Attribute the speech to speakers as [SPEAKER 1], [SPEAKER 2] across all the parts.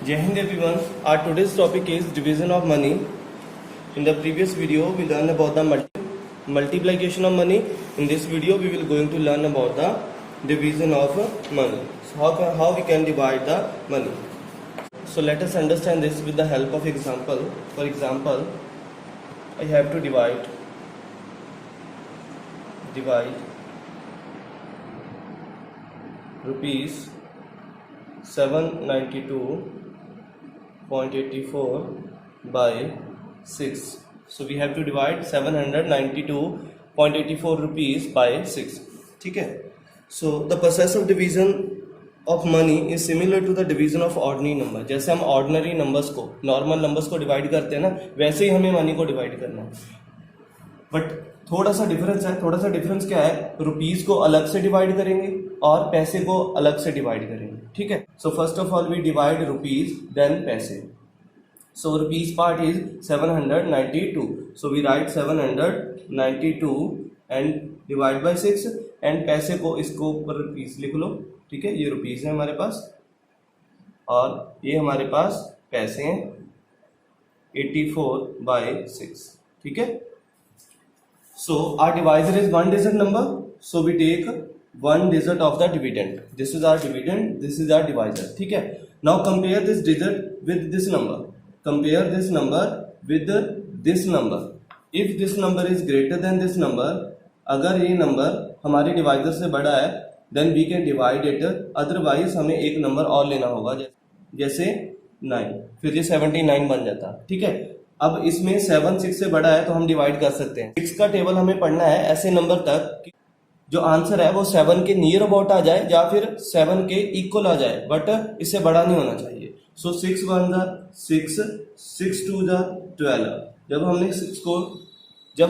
[SPEAKER 1] Jai Hind everyone. Our today's topic is division of money. In the previous video we learned about the multiplication of money. In this video we will going to learn about the division of money. So how we can divide the money. So let us understand this with the help of example. For example, I have to divide rupees 792.84 by 6. So we have to divide 792.84 rupees by 6. ठीक है. So the process of division of money is similar to the division of ordinary number. जैसे हम ordinary numbers को normal numbers को divide करते हैं ना, वैसे ही हमें money को divide करना है. बट थोड़ा सा डिफरेंस है. थोड़ा सा डिफरेंस क्या है? रुपीज को अलग से डिवाइड करेंगे और पैसे को अलग से डिवाइड करेंगे. ठीक है. So first of all we divide rupees then पैसे. So rupees part is 792. So we write 792 and divide by 6 and पैसे को इसको ऊपर रुपीज लिख लो. ठीक है. ये रुपीज है हमारे पास और ये हमारे पास पैसे हैं 84/6. ठीक है. So our divisor is one digit number. So we take one digit of the dividend. This is our dividend. This is our divisor. ठीक है. Now compare this digit with this number. Compare this number with this number. If this number is greater than this number, अगर ये number हमारे divisor से बड़ा है, then we can divide it. Otherwise हमें एक नंबर और लेना होगा, जैसे 9. फिर ये 79 बन जाता. ठीक है. अब इसमें 7 6 से बड़ा है तो हम डिवाइड कर सकते हैं. 6 का टेबल हमें पढ़ना है ऐसे नंबर तक जो आंसर है वो 7 के नियर अबाउट आ जाए या फिर 7 के इक्वल आ जाए, बट इससे बड़ा नहीं होना चाहिए. सो 6 1 जा 6, 6 2 जा 12. जब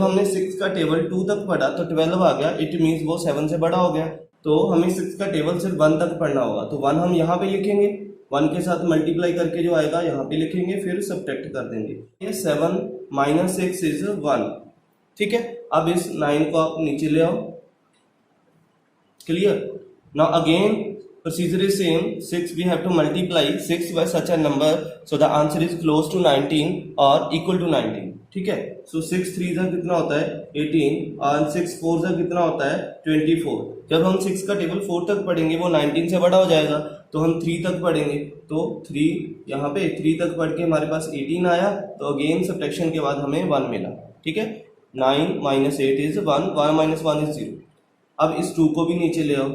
[SPEAKER 1] हमने 6 का टेबल 2 तक पढ़ा तो 12 आ गया. इट मीन्स वो 7 से बड़ा हो गया. तो हमें 6 का टेबल सिर्फ 1 तक पढ़ना होगा. तो 1 हम यहाँ पे लिखेंगे, 1 के साथ मल्टीप्लाई करके जो आएगा यहाँ पे लिखेंगे, फिर सब्ट्रैक्ट कर देंगे. ये 7 - 6 इज 1. ठीक है. अब इस 9 को आप नीचे ले आओ. Clear. Now again procedure is same. 6 we have to multiply 6 by such a number so the answer is close to 19 और इक्वल टू 19. ठीक है. सो 6 3 जा कितना होता है 18 और 6 4 जा कितना होता है 24. जब हम 6 का टेबल 4 तक पढ़ेंगे वो 19 से बड़ा हो जाएगा तो हम 3 तक पढ़ेंगे. तो 3 यहाँ पे 3 तक पढ़ के हमारे पास 18 आया. तो अगेन सब्ट्रैक्शन के बाद हमें 1 मिला. ठीक है. 9 - 8 इज 1. 1 - 1 इज 0. अब इस 2 को भी नीचे ले आओ.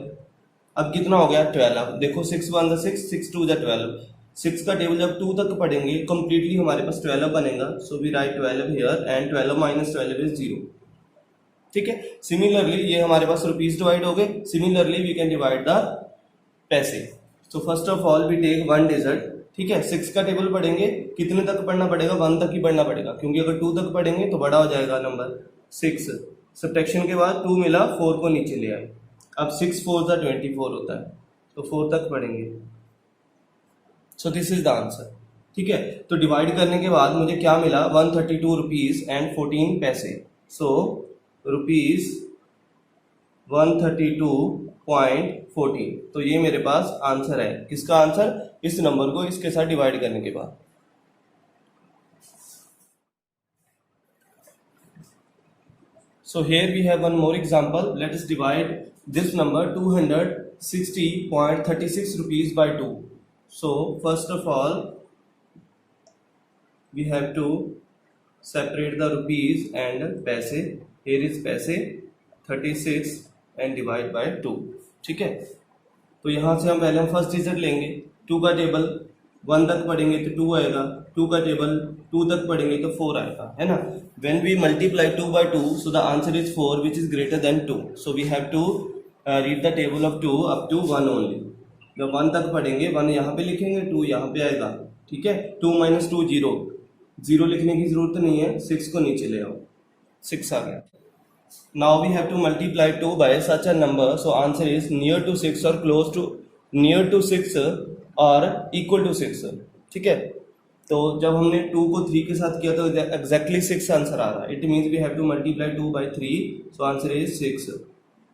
[SPEAKER 1] अब कितना हो गया 12. देखो 6 1 जा 6, 6 2 जा 12. 6 का टेबल जब 2 तक पढ़ेंगे कंप्लीटली हमारे पास 12 बनेगा. So we write 12 here and 12 - 12 is 0. ठीक है. सिमिलरली ये हमारे पास रुपीज डिवाइड हो गए. Similarly we can divide the पैसे. So first of all we take 1 digit. ठीक है. 6 का टेबल पढ़ेंगे, कितने तक पढ़ना पड़ेगा 1 तक ही पढ़ना पड़ेगा, क्योंकि अगर 2 तक पढ़ेंगे तो बड़ा हो जाएगा नंबर 6. सब्ट्रैक्शन के बाद 2 मिला, 4 को नीचे ले आए. अब 6 4 जा 24 होता है तो 4 तक पढ़ेंगे. So this is the answer. ठीक है. तो डिवाइड करने के बाद मुझे क्या मिला 132 रुपीज एंड 14 पैसे. So rupees 132.14. तो ये मेरे पास आंसर है. किसका आंसर? इस नंबर को इसके साथ डिवाइड करने के बाद. So here we have one more example. Let us divide this number 260.36 rupees by 2. So first of all we have to separate the rupees and paise. Here is paise 36 and divide by 2. ठीक है. तो यहाँ से हम पहले first digit लेंगे. 2 का table 1 तक पढ़ेंगे तो 2 आएगा. 2 का टेबल 2 तक पढ़ेंगे तो 4 आएगा, है ना. When we multiply 2 by 2, so the answer is 4, which is greater than 2. So we have to read the table of 2 up to 1 only. जब 1 तक पढ़ेंगे 1 यहाँ पे लिखेंगे, 2 यहाँ पे आएगा. ठीक है. 2 - 2 0. 0 लिखने की जरूरत नहीं है. 6 को नीचे ले आओ. 6 आ गया. Now we have to multiply 2 by such a number, so answer is near to 6 or close to near to 6 or equal to 6. ठीक है. तो जब हमने 2 को 3 के साथ किया तो एग्जैक्टली 6 आंसर आ रहा है. It means we have to multiply 2 by 3, so answer is 6.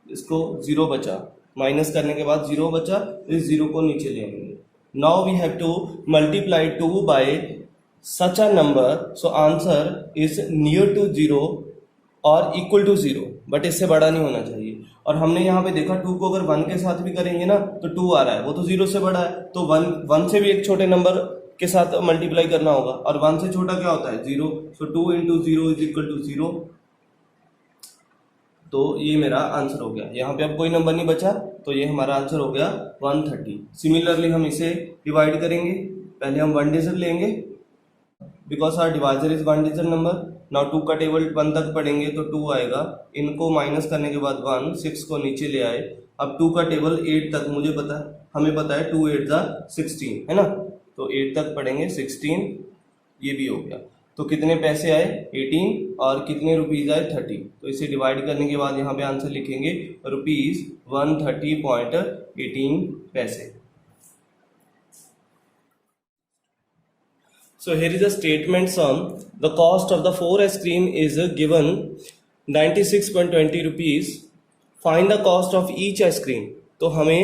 [SPEAKER 1] इसको 0 बचा, माइनस करने के बाद 0 बचा, इस 0 को नीचे ले आएंगे. Now we have to multiply 2 by such a number, so answer is near to 0 और इक्वल टू 0, बट इससे बड़ा नहीं होना चाहिए। और हमने यहाँ पे देखा 2 को अगर 1 के साथ भी करेंगे ना तो 2 आ रहा है, वो तो 0 से बड़ा है, तो 1 से भी एक छोटे नंबर के साथ मल्टीप्लाई करना होगा, और 1 से छोटा क्या होता है 0, सो 2 इंटू 0 इज इक्वल टू 0। तो ये मेरा आंसर हो गया। यहाँ पे अब कोई नंबर नहीं बचा, तो ये हमारा आंसर हो गया 130। सिमिलरली हम इसे डिवाइड करेंगे, पहले हम 1 डिजिट लेंगे because our divisor is 1 digit number. Now 2 का टेबल 1 तक पढ़ेंगे तो 2 आएगा, इनको माइनस करने के बाद 1, 6 को नीचे ले आए। अब 2 का टेबल 8 तक मुझे पता है, हमें पता है 2 8 16 है ना, तो 8 तक पढ़ेंगे 16, ये भी हो गया। तो कितने पैसे आए 18 और कितने रुपीज आए 30। तो इसे डिवाइड करने के बाद यहाँ पे आंसर लिखेंगे रुपीज 130.18 पैसे। So here is a statement sum. The cost of the 4 ice cream is given 96.20 rupees. Find the cost of each ice cream. तो हमें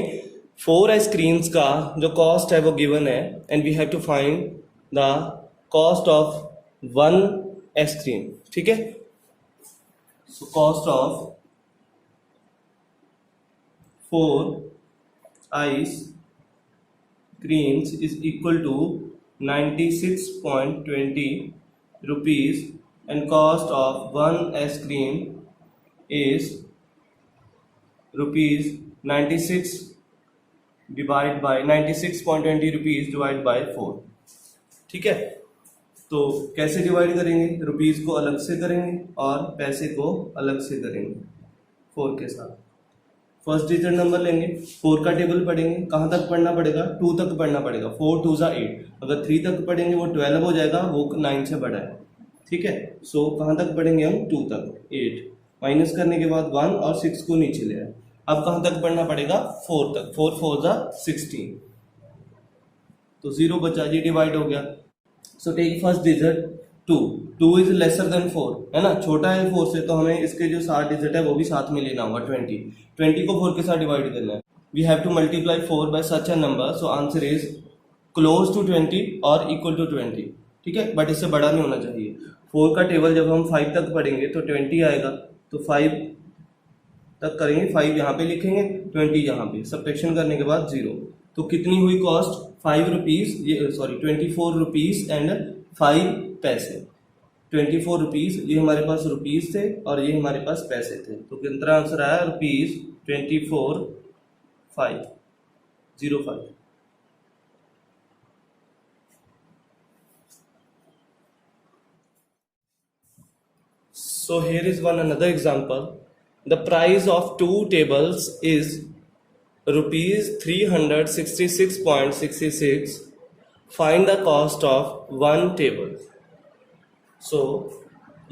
[SPEAKER 1] 4 ice creams का जो cost है वो given है, and we have to find the cost of 1 ice cream. ठीक है? So cost of 4 ice creams is equal to 96.20 rupees, and cost of 1 ice cream is rupees 96 divided by 96.20 rupees divided by 4। ठीक है, तो कैसे divide करेंगे, rupees को अलग से करेंगे और पैसे को अलग से करेंगे 4 के साथ। फर्स्ट डिजिट नंबर लेंगे, 4 का टेबल पढ़ेंगे, कहाँ तक पढ़ना पड़ेगा 2 तक पढ़ना पड़ेगा, 4 2 8। अगर 3 तक पढ़ेंगे वो 12 हो जाएगा, वो 9 से बड़ा है। ठीक है, सो कहाँ तक पढ़ेंगे हम 2 तक, 8 माइनस करने के बाद 1 और 6 को नीचे ले आए। अब कहाँ तक पढ़ना पड़ेगा 4 तक, 4 4 16, तो 0 बचा, ये डिवाइड हो गया। So take first digit 2 is lesser than 4 है ना, छोटा है 4 से, तो हमें इसके जो 7 डिजिट है वो भी साथ में लेना होगा। 20 को 4 के साथ डिवाइड करना है। We have to multiply 4 by such a number, so answer is close to 20 और इक्वल टू 20। ठीक है, बट इससे बड़ा नहीं होना चाहिए। 4 का टेबल जब हम 5 तक पढ़ेंगे तो 20 आएगा, तो 5 तक करेंगे, 5 यहाँ पे लिखेंगे, 20 यहाँ पे, सब्ट्रैक्शन करने के बाद 0। तो कितनी हुई कॉस्ट 5 रुपीज, ये सॉरी 24 रुपीज एंड 5 पैसे। 24 रुपीज, ये हमारे पास रुपीज थे और ये हमारे पास पैसे थे, तो कितना आंसर आया rupees 24,505। So here is another example. The price of 2 tables is rupees 366.66. Find the cost of 1 table. So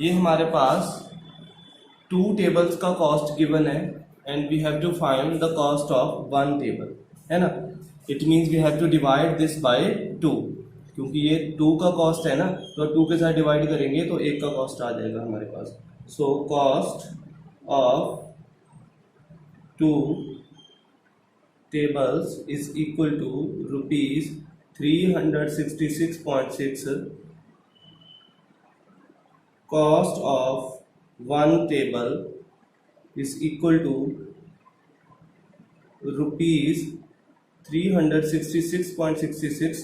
[SPEAKER 1] ये हमारे पास 2 tables का cost given है, and we have to find the cost of 1 table, है ना। It means we have to divide this by 2, क्योंकि ये 2 का cost है ना, तो 2 के साथ डिवाइड करेंगे तो 1 का कॉस्ट आ जाएगा हमारे पास। So cost of 2 tables is equal to rupees 366.6. Cost of 1 table is equal to rupees 366.66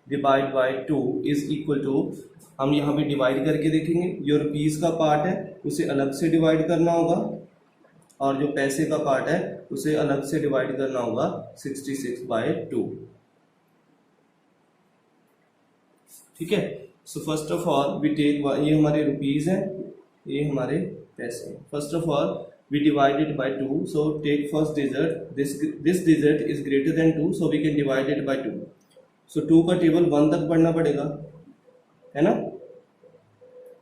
[SPEAKER 1] divide by 2 is equal to, हम यहाँ पे डिवाइड करके देखेंगे, जो रुपीज का पार्ट है उसे अलग से डिवाइड करना होगा और जो पैसे का पार्ट है उसे अलग से डिवाइड करना होगा 66/2। ठीक है, so first of all we take, ये हमारे रुपीज है, ये हमारे पैसे। First of all we divide it by 2, so take first digit, this digit is greater than 2, so we can divide it by 2. so 2 का टेबल 1 तक पढ़ना पड़ेगा, है ना,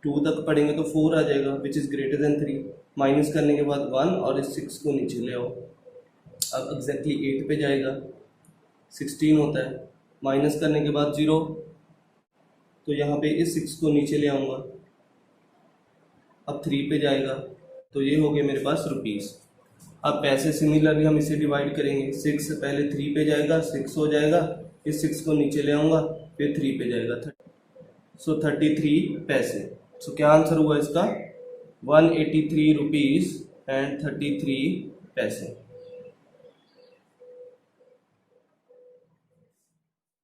[SPEAKER 1] 2 तक पढ़ेंगे तो 4 आ जाएगा which is greater than 3, minus करने के बाद 1 और इस 6 को नीचे ले आओ। अब एग्जैक्टली 8 पे जाएगा, 16 होता है, माइनस करने के बाद 0, तो यहाँ पे इस 6 को नीचे ले आऊँगा, अब 3 पे जाएगा, तो ये हो गए मेरे पास रुपीस। अब पैसे सिमिलरली हम इसे डिवाइड करेंगे, 6 पहले 3 पे जाएगा, 6 हो जाएगा, इस 6 को नीचे ले आऊंगा, फिर 3 पे जाएगा, सो 33 पैसे। सो क्या आंसर हुआ इसका? 183 रुपीज एंड 33 पैसे।